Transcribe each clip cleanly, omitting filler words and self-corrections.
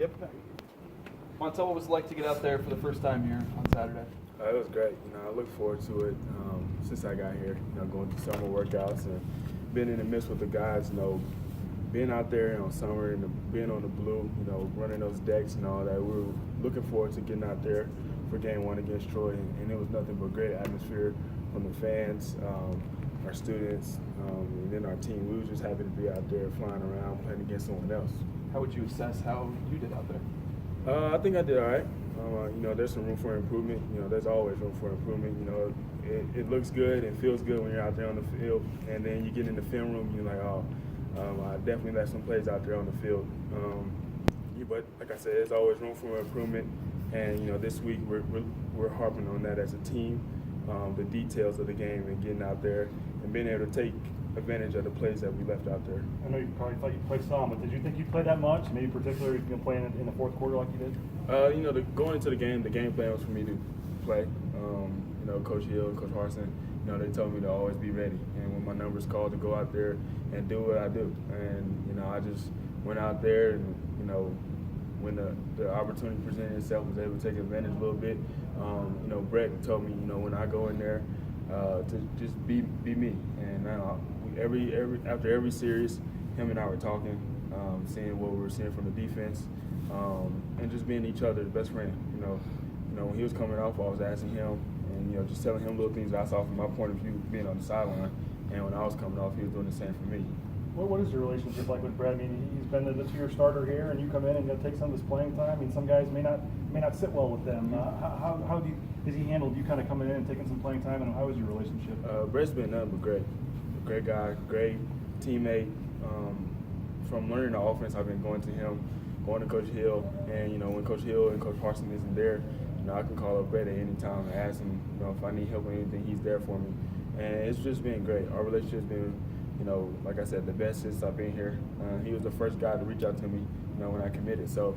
Yep. Montell, what was it like to get out there for the first time here on Saturday? It was great. I look forward to it since I got here. Going through summer workouts and being in the midst with the guys. Being out there on summer and being on the blue. Running those decks and all that. We were looking forward to getting out there for Game 1 against Troy, and it was nothing but great atmosphere from the fans, our students, and then our team. We were just happy to be out there flying around playing against someone else. How would you assess how you did out there? I think I did all right. There's some room for improvement. There's always room for improvement. It looks good and feels good when you're out there on the field, and then you get in the film room and you're like, I definitely left some plays out there on the field. But like I said, there's always room for improvement, and this week we're harping on that as a team, the details of the game and getting out there and being able to take advantage of the plays that we left out there. I know you probably thought you played some, but did you think you played that much? Maybe particularly playing in the fourth quarter like you did? Going into the game plan was for me to play. Coach Hill and Coach Harsin, they told me to always be ready. And when my number's called, to go out there and do what I do. And, I just went out there and, when the opportunity presented itself, was able to take advantage a little bit. Brett told me, when I go in there, to just be me. And after every series, him and I were talking, seeing what we were seeing from the defense, and just being each other's best friend. When he was coming off, I was asking him, and just telling him little things that I saw from my point of view, being on the sideline. And when I was coming off, he was doing the same for me. What is your relationship like with Brett? I mean, he's been the two-year starter here, and you come in and you take some of his playing time. I mean, some guys may not sit well with them. How has he handled you kind of coming in and taking some playing time, and how is your relationship? Brett's been nothing but great. Great guy, great teammate. From learning the offense, I've been going to him, going to Coach Hill, and when Coach Hill and Coach Harsin isn't there, I can call up Brett at any time and ask him, if I need help or anything, he's there for me. And it's just been great. Our relationship's been, like I said, the best since I've been here. He was the first guy to reach out to me, when I committed. So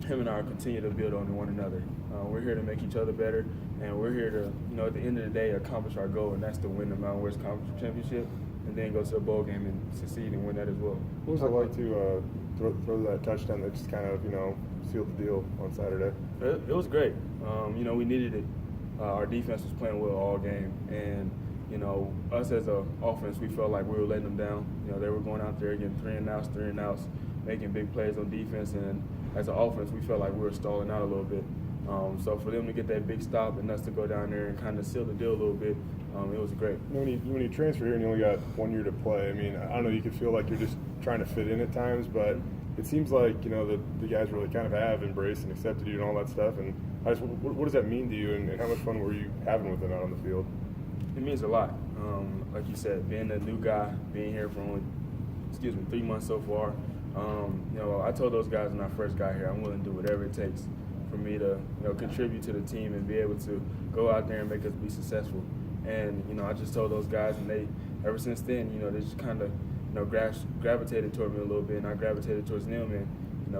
him and I continue to build on one another. We're here to make each other better, and we're here to, at the end of the day, accomplish our goal, and that's to win the Mountain West Conference Championship, and then go to a bowl game and succeed and win that as well. What was it like to throw that touchdown that just kind of, sealed the deal on Saturday? It was great. We needed it. Our defense was playing well all game, and us as an offense, we felt like we were letting them down. They were going out there getting three and outs, making big plays on defense, and as an offense, we felt like we were stalling out a little bit. So for them to get that big stop and us to go down there and kind of seal the deal a little bit, it was great. When you transfer here and you only got 1 year to play, I mean, I don't know, you could feel like you're just trying to fit in at times, but it seems like, the guys really kind of have embraced and accepted you and all that stuff. And what does that mean to you, and how much fun were you having with them out on the field? It means a lot. Like you said, being a new guy, being here for only, 3 months so far. I told those guys when I first got here, I'm willing to do whatever it takes for me to, contribute to the team and be able to go out there and make us be successful. And, I just told those guys, and they, ever since then, they just kind of, gravitated toward me a little bit, and I gravitated towards them, and,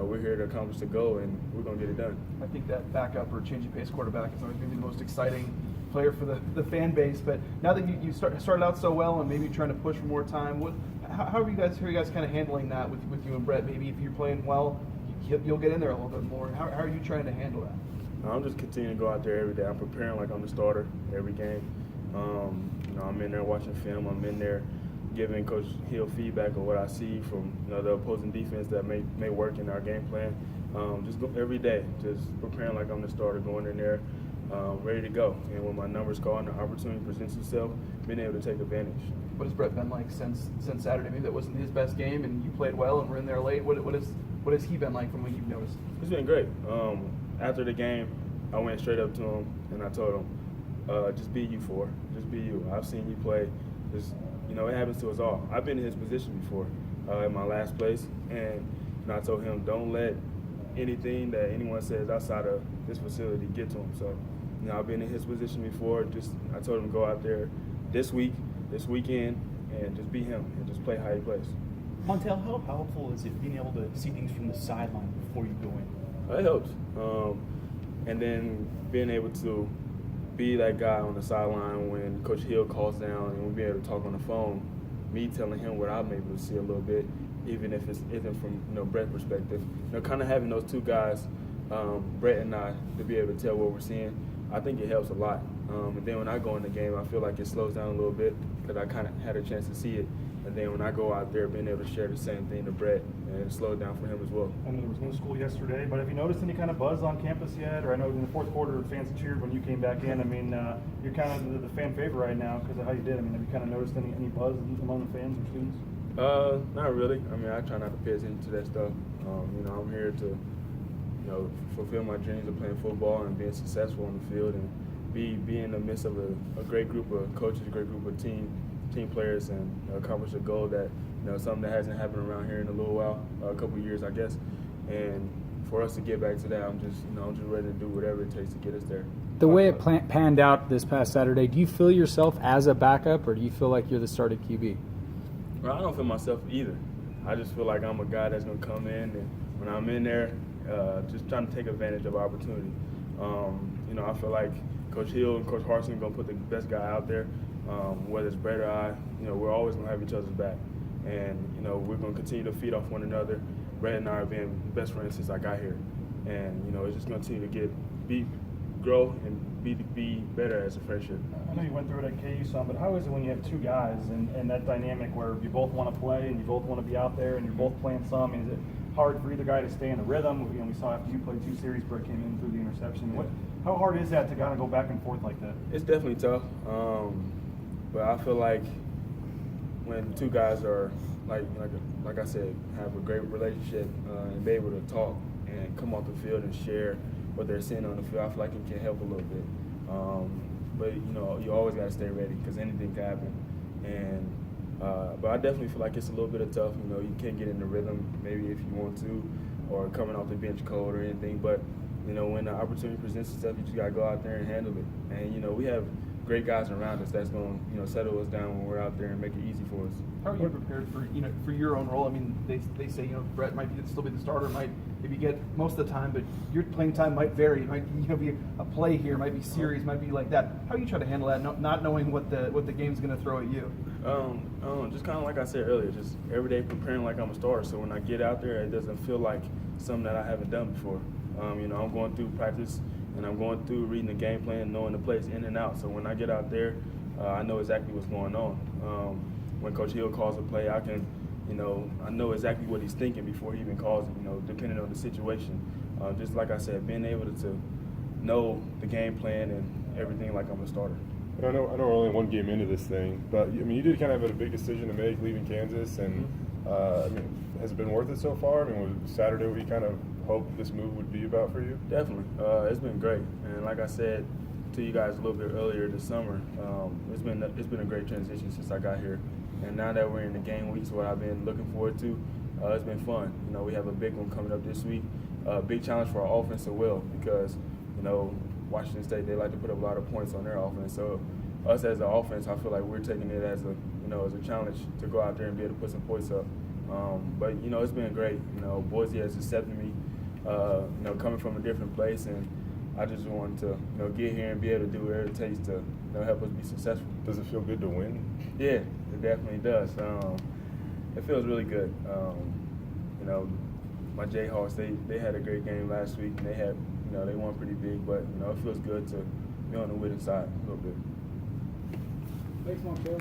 we're here to accomplish the goal, and we're going to get it done. I think that backup or changing pace quarterback is always going to be the most exciting player for the fan base. But now that you started out so well and maybe trying to push for more time, how are you guys kind of handling that with you and Brett? Maybe if you're playing well, you'll get in there a little bit more. How are you trying to handle that? I'm just continuing to go out there every day. I'm preparing like I'm the starter every game. I'm in there watching film. I'm in there giving Coach Hill feedback on what I see from the opposing defense that may work in our game plan. Just go every day, just preparing like I'm the starter, going in there, ready to go. And when my number's called and the opportunity presents itself, being able to take advantage. What has Brett been like since Saturday? Maybe that wasn't his best game, and you played well and were in there late. What has he been like from what you've noticed? He's been great. After the game, I went straight up to him and I told him, just be you, just be you. I've seen you play. Just, it happens to us all. I've been in his position before in my last place, and I told him, don't let anything that anyone says outside of this facility get to him. So, I've been in his position before. I told him to go out there this weekend, and just be him and just play how he plays. Montell, how helpful is it being able to see things from the sideline before you go in? It helps. And then being able to be that guy on the sideline when Coach Hill calls down and we'll be able to talk on the phone, me telling him what I'm able to see a little bit, even if it isn't from Brett's perspective. Kind of having those two guys, Brett and I, to be able to tell what we're seeing, I think it helps a lot. And then when I go in the game, I feel like it slows down a little bit because I kind of had a chance to see it. And then when I go out there, being able to share the same thing to Brett, and it slowed down for him as well. I know there was no school yesterday, but have you noticed any kind of buzz on campus yet? Or I know in the fourth quarter, fans cheered when you came back in. I mean, you're kind of the fan favorite right now because of how you did. I mean, have you kind of noticed any buzz among the fans or students? Not really. I mean, I try not to pay attention to that stuff. I'm here to, fulfill my dreams of playing football and being successful on the field and be in the midst of a great group of coaches, a great group of team players, and accomplish a goal that something that hasn't happened around here in a little while, a couple of years, I guess. And for us to get back to that, I'm just ready to do whatever it takes to get us there. The way it panned out this past Saturday, do you feel yourself as a backup, or do you feel like you're the starting QB? Well, I don't feel myself either. I just feel like I'm a guy that's going to come in, and when I'm in there, just trying to take advantage of opportunity. I feel like Coach Hill and Coach Harsin are going to put the best guy out there. Whether it's Brett or I, we're always going to have each other's back. And, we're going to continue to feed off one another. Brett and I have been best friends since I got here. And, it's just going to continue to grow and be better as a friendship. I know you went through it at KU some, but how is it when you have two guys and that dynamic where you both want to play and you both want to be out there and you're both playing some? I mean, is it hard for either guy to stay in a rhythm? We saw after you played 2 series, Brett came in through the interception. How hard is that to kind of go back and forth like that? It's definitely tough. But I feel like when two guys are, like I said, have a great relationship and be able to talk and come off the field and share what they're seeing on the field, I feel like it can help a little bit. But you always got to stay ready because anything can happen. And but I definitely feel like it's a little bit of tough. You can't get in the rhythm maybe if you want to, or coming off the bench cold or anything. But when the opportunity presents itself, you just got to go out there and handle it. And we have great guys around us that's going to settle us down when we're out there and make it easy for us. How are you prepared for your own role? I mean, they say Brett might still be the starter, might maybe get most of the time, but your playing time might vary. It might be a play here, might be series, might be like that. How do you try to handle that, not knowing what the game's going to throw at you? Just kind of like I said earlier, just every day preparing like I'm a starter. So when I get out there, it doesn't feel like something that I haven't done before. I'm going through practice and I'm going through reading the game plan, knowing the plays in and out. So when I get out there, I know exactly what's going on. When Coach Hill calls a play, I know exactly what he's thinking before he even calls it, depending on the situation. Just like I said, being able to know the game plan and everything like I'm a starter. I know we're only one game into this thing, but you did kind of have a big decision to make leaving Kansas, and has it been worth it so far? Was Saturday what you kind of hoped this move would be about for you? Definitely. It's been great, and like I said to you guys a little bit earlier this summer, it's been a great transition since I got here, and now that we're in the game weeks, what I've been looking forward to, it's been fun. We have a big one coming up this week, a big challenge for our offense as well, because Washington State, they like to put up a lot of points on their offense. So us as an offense, I feel like we're taking it as a challenge to go out there and be able to put some points up. But it's been great. Boise has accepted me, coming from a different place, and I just wanted to get here and be able to do whatever it takes to help us be successful. Does it feel good to win? Yeah, it definitely does. It feels really good. My Jayhawks, they had a great game last week, and they won pretty big, but it feels good to be on the winning side a little bit. Thanks, Montell.